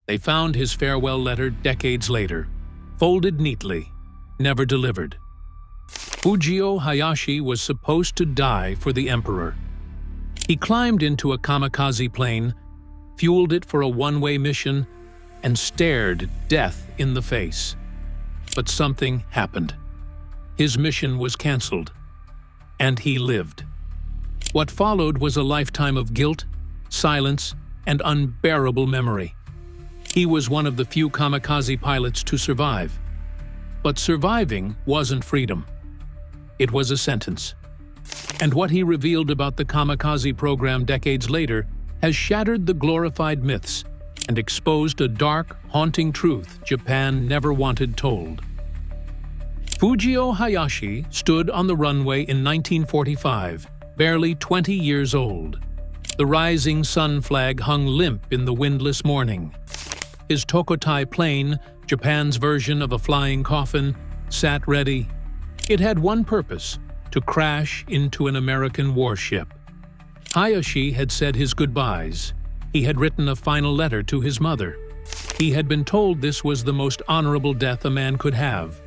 They found his farewell letter decades later, folded neatly, never delivered. Fujio Hayashi was supposed to die for the emperor. He climbed into a kamikaze plane, fueled it for a one-way mission, and stared death in the face. But something happened. His mission was cancelled, and he lived. What followed was a lifetime of guilt, silence, and unbearable memory. He was one of the few kamikaze pilots to survive. But surviving wasn't freedom. It was a sentence. And what he revealed about the kamikaze program decades later has shattered the glorified myths and exposed a dark, haunting truth Japan never wanted told. Fujio Hayashi stood on the runway in 1945, barely 20 years old. The rising sun flag hung limp in the windless morning. His Tokotai plane, Japan's version of a flying coffin, sat ready. It had one purpose: to crash into an American warship. Hayashi had said his goodbyes. He had written a final letter to his mother. He had been told this was the most honorable death a man could have,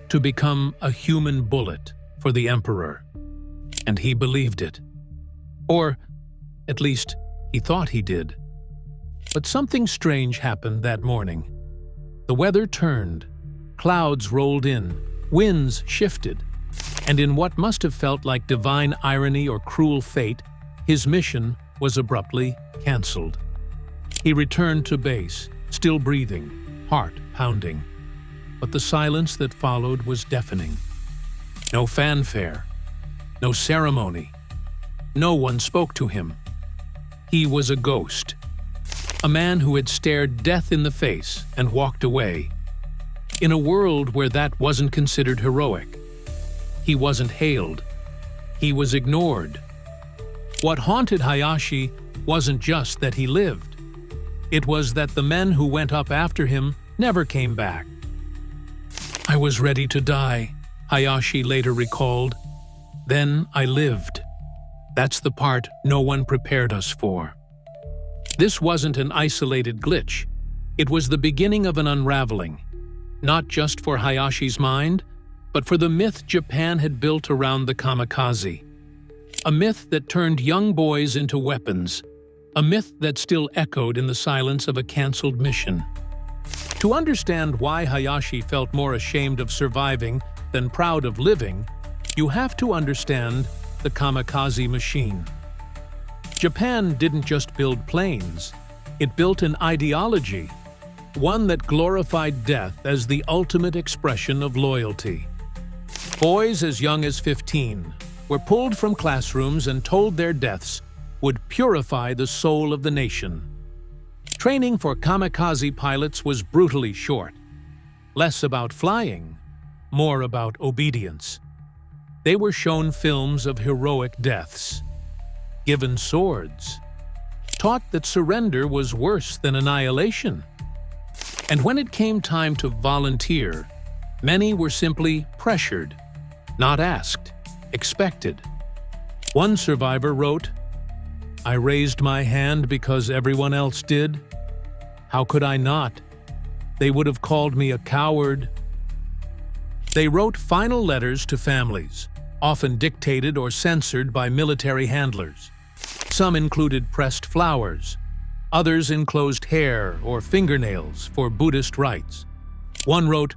to become a human bullet for the emperor. And he believed it. Or, at least, he thought he did. But something strange happened that morning. The weather turned, clouds rolled in, winds shifted, and in what must have felt like divine irony or cruel fate, his mission was abruptly cancelled. He returned to base, still breathing, heart pounding. But the silence that followed was deafening. No fanfare, no ceremony. No one spoke to him. He was a ghost. A man who had stared death in the face and walked away. In a world where that wasn't considered heroic. He wasn't hailed. He was ignored. What haunted Hayashi wasn't just that he lived. It was that the men who went up after him never came back. "I was ready to die," Hayashi later recalled. "Then I lived. That's the part no one prepared us for." This wasn't an isolated glitch. It was the beginning of an unraveling, not just for Hayashi's mind, but for the myth Japan had built around the kamikaze. A myth that turned young boys into weapons, a myth that still echoed in the silence of a cancelled mission. To understand why Hayashi felt more ashamed of surviving than proud of living, you have to understand the kamikaze machine. Japan didn't just build planes, it built an ideology, one that glorified death as the ultimate expression of loyalty. Boys as young as 15 were pulled from classrooms and told their deaths would purify the soul of the nation. Training for kamikaze pilots was brutally short. Less about flying, more about obedience. They were shown films of heroic deaths, given swords, taught that surrender was worse than annihilation. And when it came time to volunteer, many were simply pressured, not asked, expected. One survivor wrote, "I raised my hand because everyone else did. How could I not? They would have called me a coward." They wrote final letters to families, often dictated or censored by military handlers. Some included pressed flowers, others enclosed hair or fingernails for Buddhist rites. One wrote,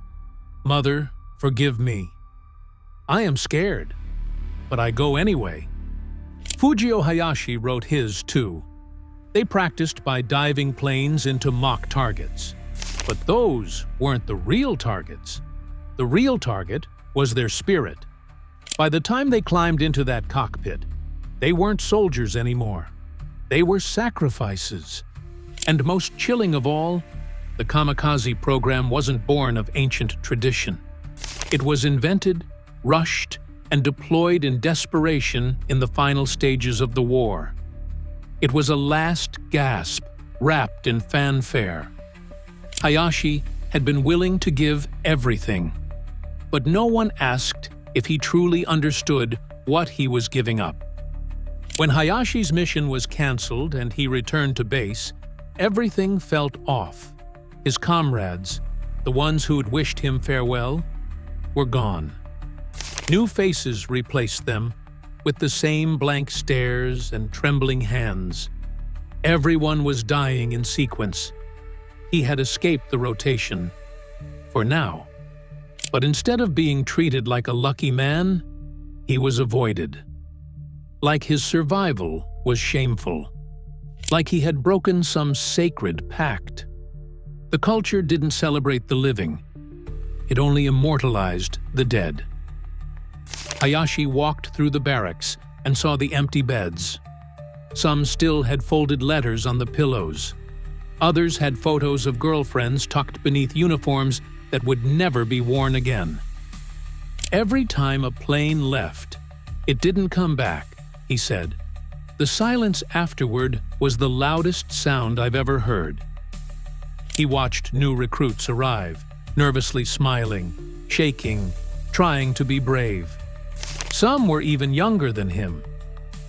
"Mother, forgive me. I am scared, but I go anyway." Fujio Hayashi wrote his too. They practiced by diving planes into mock targets. But those weren't the real targets. The real target was their spirit. By the time they climbed into that cockpit, they weren't soldiers anymore. They were sacrifices. And most chilling of all, the kamikaze program wasn't born of ancient tradition. It was invented, rushed, and deployed in desperation in the final stages of the war. It was a last gasp wrapped in fanfare. Hayashi had been willing to give everything, but no one asked if he truly understood what he was giving up. When Hayashi's mission was cancelled and he returned to base, everything felt off. His comrades, the ones who'd wished him farewell, were gone. New faces replaced them, with the same blank stares and trembling hands. Everyone was dying in sequence. He had escaped the rotation, for now. But instead of being treated like a lucky man, he was avoided. Like his survival was shameful. Like he had broken some sacred pact. The culture didn't celebrate the living. It only immortalized the dead. Hayashi walked through the barracks and saw the empty beds. Some still had folded letters on the pillows. Others had photos of girlfriends tucked beneath uniforms that would never be worn again. Every time a plane left, it didn't come back, he said. The silence afterward was the loudest sound I've ever heard. He watched new recruits arrive, nervously smiling, shaking, trying to be brave. Some were even younger than him,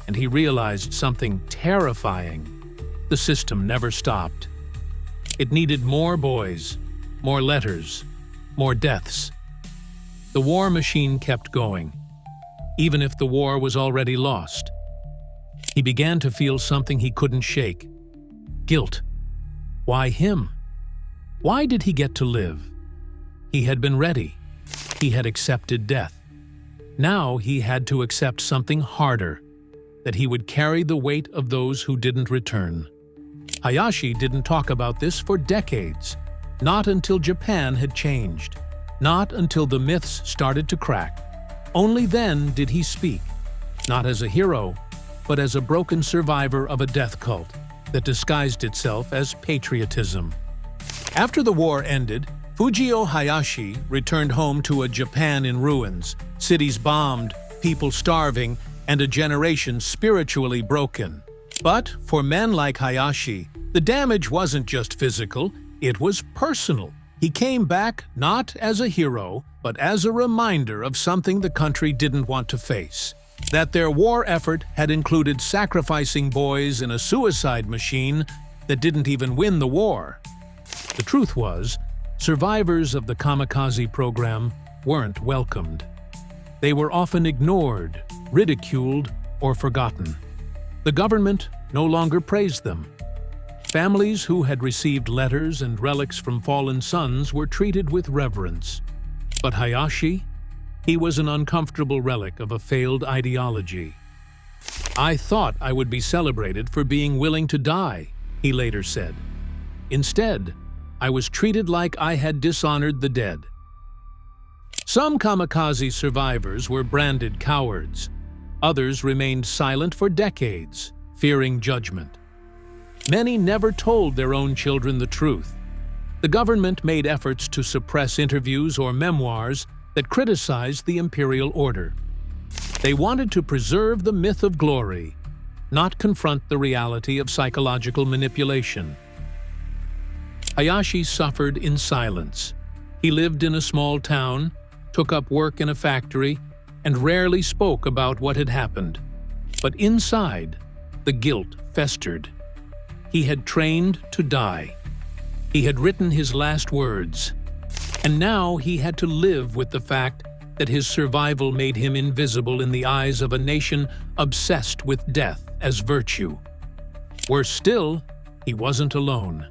and he realized something terrifying. The system never stopped. It needed more boys, more letters, more deaths. The war machine kept going, even if the war was already lost. He began to feel something he couldn't shake. Guilt. Why him? Why did he get to live? He had been ready. He had accepted death. Now he had to accept something harder, that he would carry the weight of those who didn't return. Hayashi didn't talk about this for decades, not until Japan had changed, not until the myths started to crack. Only then did he speak, not as a hero, but as a broken survivor of a death cult that disguised itself as patriotism. After the war ended, Fujio Hayashi returned home to a Japan in ruins, cities bombed, people starving, and a generation spiritually broken. But for men like Hayashi, the damage wasn't just physical, it was personal. He came back not as a hero, but as a reminder of something the country didn't want to face. That their war effort had included sacrificing boys in a suicide machine that didn't even win the war. The truth was, survivors of the Kamikaze program weren't welcomed. They were often ignored, ridiculed, or forgotten. The government no longer praised them. Families who had received letters and relics from fallen sons were treated with reverence. But Hayashi? He was an uncomfortable relic of a failed ideology. "I thought I would be celebrated for being willing to die," he later said. "Instead, I was treated like I had dishonored the dead." Some Kamikaze survivors were branded cowards. Others remained silent for decades, fearing judgment. Many never told their own children the truth. The government made efforts to suppress interviews or memoirs that criticized the imperial order. They wanted to preserve the myth of glory, not confront the reality of psychological manipulation. Hayashi suffered in silence. He lived in a small town, took up work in a factory, and rarely spoke about what had happened. But inside, the guilt festered. He had trained to die. He had written his last words. And now he had to live with the fact that his survival made him invisible in the eyes of a nation obsessed with death as virtue. Worse still, he wasn't alone.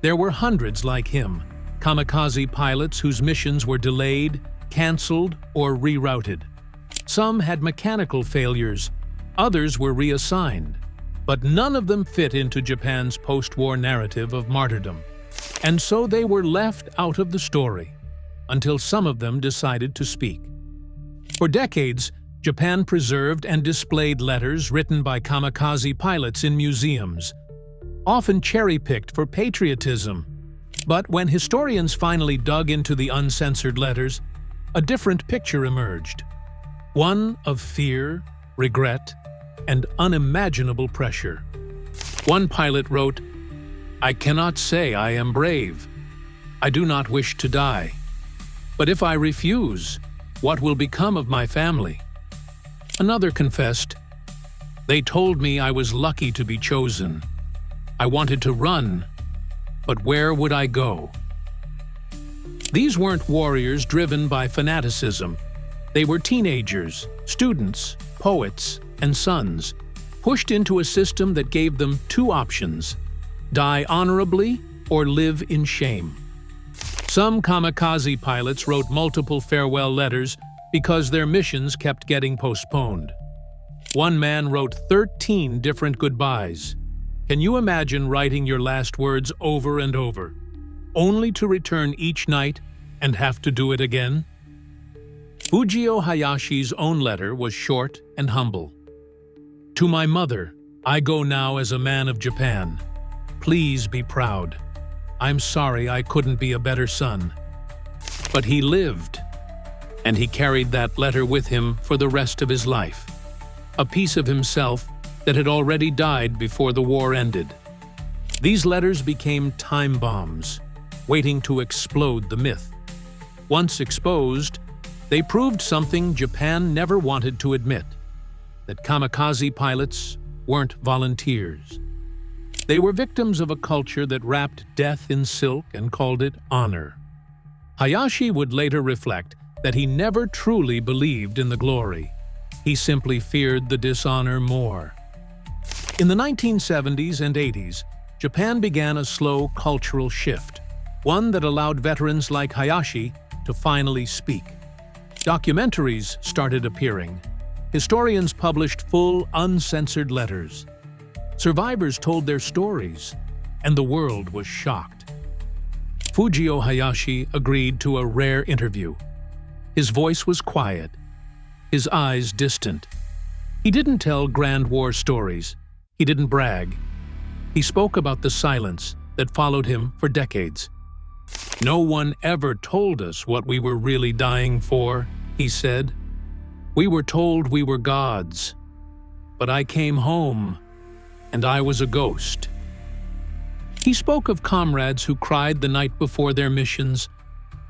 There were hundreds like him, kamikaze pilots whose missions were delayed, canceled, or rerouted. Some had mechanical failures, others were reassigned, but none of them fit into Japan's post-war narrative of martyrdom. And so they were left out of the story, until some of them decided to speak. For decades, Japan preserved and displayed letters written by kamikaze pilots in museums, often cherry-picked for patriotism. But when historians finally dug into the uncensored letters, a different picture emerged. One of fear, regret, and unimaginable pressure. One pilot wrote, "I cannot say I am brave. I do not wish to die. But if I refuse, what will become of my family?" Another confessed, "They told me I was lucky to be chosen. I wanted to run, But where would I go? These weren't warriors driven by fanaticism. They were teenagers, students, poets, and sons, pushed into a system that gave them two options: die honorably or live in shame. Some kamikaze pilots wrote multiple farewell letters because their missions kept getting postponed. One man wrote 13 different goodbyes. Can you imagine writing your last words over and over, only to return each night and have to do it again? Fujio Hayashi's own letter was short and humble. To my mother, I go now as a man of Japan. Please be proud. I'm sorry I couldn't be a better son. But he lived, and he carried that letter with him for the rest of his life. A piece of himself that had already died before the war ended. These letters became time bombs, waiting to explode the myth. Once exposed, they proved something Japan never wanted to admit: that kamikaze pilots weren't volunteers. They were victims of a culture that wrapped death in silk and called it honor. Hayashi would later reflect that he never truly believed in the glory. He simply feared the dishonor more. In the 1970s and 80s, Japan began a slow cultural shift, one that allowed veterans like Hayashi to finally speak. Documentaries started appearing. Historians published full, uncensored letters. Survivors told their stories, and the world was shocked. Fujio Hayashi agreed to a rare interview. His voice was quiet, his eyes distant. He didn't tell grand war stories. He didn't brag. He spoke about the silence that followed him for decades. No one ever told us what we were really dying for, he said. We were told we were gods. But I came home, and I was a ghost. He spoke of comrades who cried the night before their missions,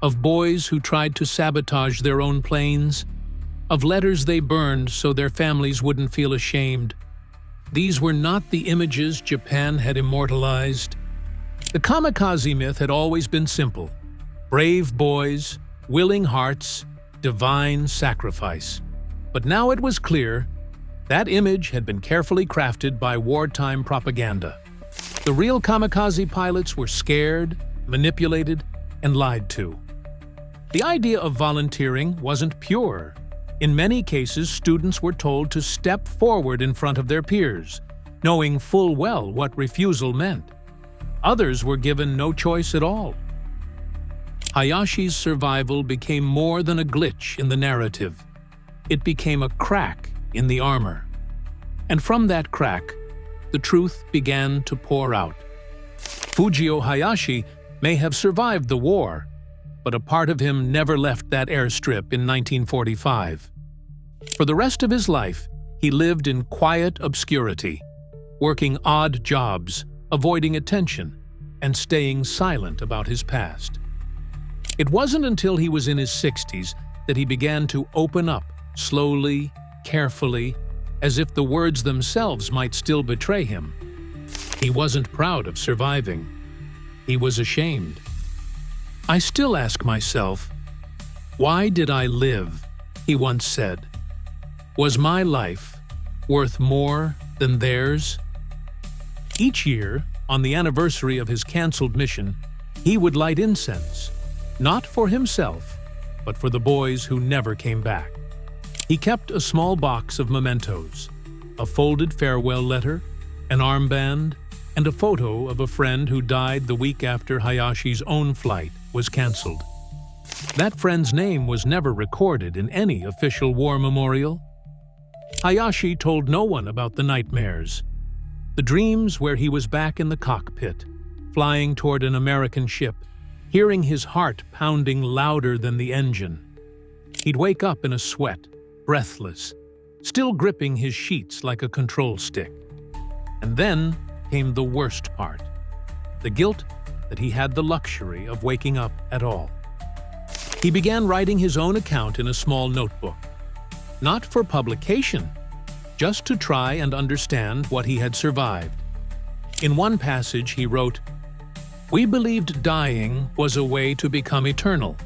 of boys who tried to sabotage their own planes, of letters they burned so their families wouldn't feel ashamed. These were not the images Japan had immortalized. The kamikaze myth had always been simple: brave boys, willing hearts, divine sacrifice. But now it was clear that image had been carefully crafted by wartime propaganda. The real kamikaze pilots were scared, manipulated, and lied to. The idea of volunteering wasn't pure. In many cases, students were told to step forward in front of their peers, knowing full well what refusal meant. Others were given no choice at all. Hayashi's survival became more than a glitch in the narrative. It became a crack in the armor. And from that crack, the truth began to pour out. Fujio Hayashi may have survived the war, but a part of him never left that airstrip in 1945. For the rest of his life, he lived in quiet obscurity, working odd jobs, avoiding attention, and staying silent about his past. It wasn't until he was in his 60s that he began to open up, slowly, carefully, as if the words themselves might still betray him. He wasn't proud of surviving. He was ashamed. I still ask myself, why did I live? He once said. Was my life worth more than theirs? Each year, on the anniversary of his canceled mission, he would light incense, not for himself, but for the boys who never came back. He kept a small box of mementos, a folded farewell letter, an armband, and a photo of a friend who died the week after Hayashi's own flight was canceled. That friend's name was never recorded in any official war memorial. Hayashi told no one about the nightmares, the dreams where he was back in the cockpit, flying toward an American ship, hearing his heart pounding louder than the engine. He'd wake up in a sweat, breathless, still gripping his sheets like a control stick. And then came the worst part, the guilt that he had the luxury of waking up at all. He began writing his own account in a small notebook, not for publication, just to try and understand what he had survived. In one passage he wrote, We believed dying was a way to become eternal,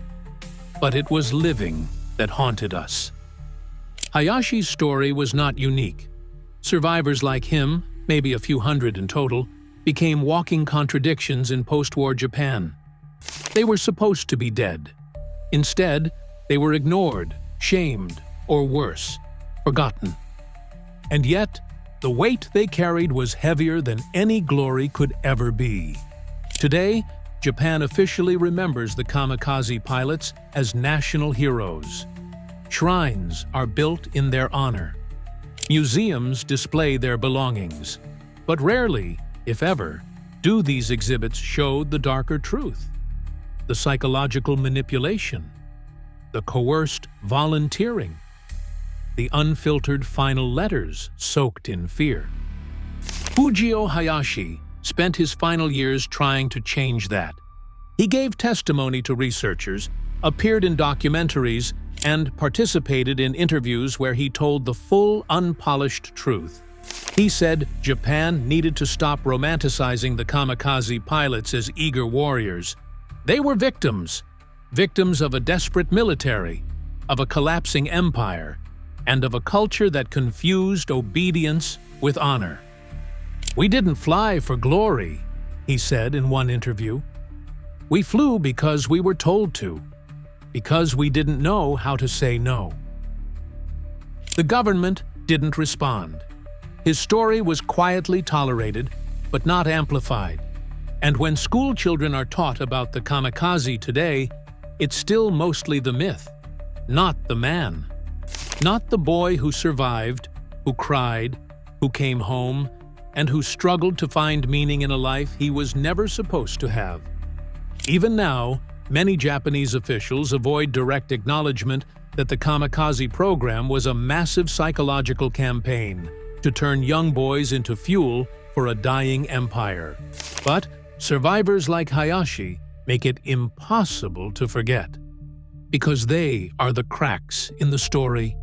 but it was living that haunted us. Hayashi's story was not unique. Survivors like him, maybe a few hundred in total, became walking contradictions in post-war Japan. They were supposed to be dead. Instead, they were ignored, shamed, or worse, forgotten. And yet, the weight they carried was heavier than any glory could ever be. Today, Japan officially remembers the Kamikaze pilots as national heroes. Shrines are built in their honor. Museums display their belongings. But rarely, if ever, do these exhibits show the darker truth, the psychological manipulation, the coerced volunteering, the unfiltered final letters soaked in fear. Fujio Hayashi spent his final years trying to change that. He gave testimony to researchers, appeared in documentaries, and participated in interviews where he told the full, unpolished truth. He said Japan needed to stop romanticizing the kamikaze pilots as eager warriors. They were victims of a desperate military, of a collapsing empire, and of a culture that confused obedience with honor. "We didn't fly for glory," he said in one interview. "We flew because we were told to, because we didn't know how to say no." The government didn't respond. His story was quietly tolerated, but not amplified. And when school children are taught about the kamikaze today, it's still mostly the myth, not the man. Not the boy who survived, who cried, who came home, and who struggled to find meaning in a life he was never supposed to have. Even now, many Japanese officials avoid direct acknowledgement that the kamikaze program was a massive psychological campaign to turn young boys into fuel for a dying empire. But survivors like Hayashi make it impossible to forget, because they are the cracks in the story,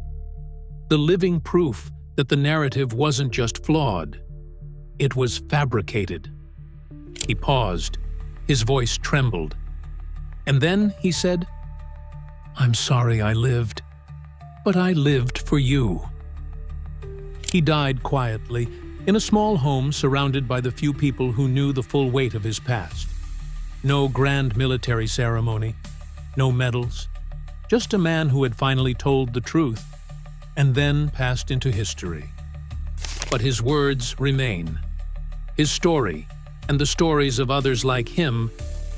the living proof that the narrative wasn't just flawed, it was fabricated. He paused, his voice trembled, and then he said, "I'm sorry I lived, but I lived for you." He died quietly, in a small home surrounded by the few people who knew the full weight of his past. No grand military ceremony, no medals, just a man who had finally told the truth and then passed into history. But his words remain. His story, and the stories of others like him,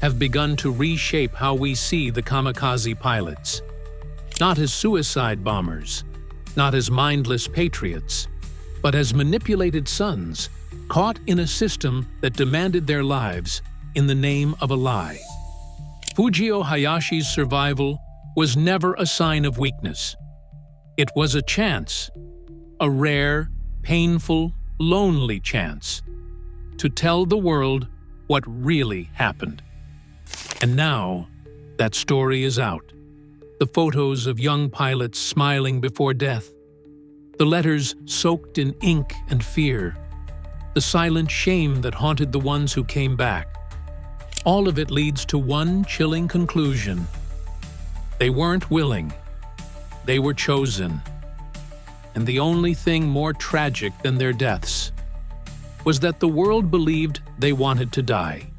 have begun to reshape how we see the kamikaze pilots. Not as suicide bombers, not as mindless patriots, but as manipulated sons, caught in a system that demanded their lives in the name of a lie. Fujio Hayashi's survival was never a sign of weakness. It was a chance, a rare, painful, lonely chance, to tell the world what really happened. And now, that story is out. The photos of young pilots smiling before death, the letters soaked in ink and fear, the silent shame that haunted the ones who came back. All of it leads to one chilling conclusion. They weren't willing. They were chosen. And the only thing more tragic than their deaths was that the world believed they wanted to die.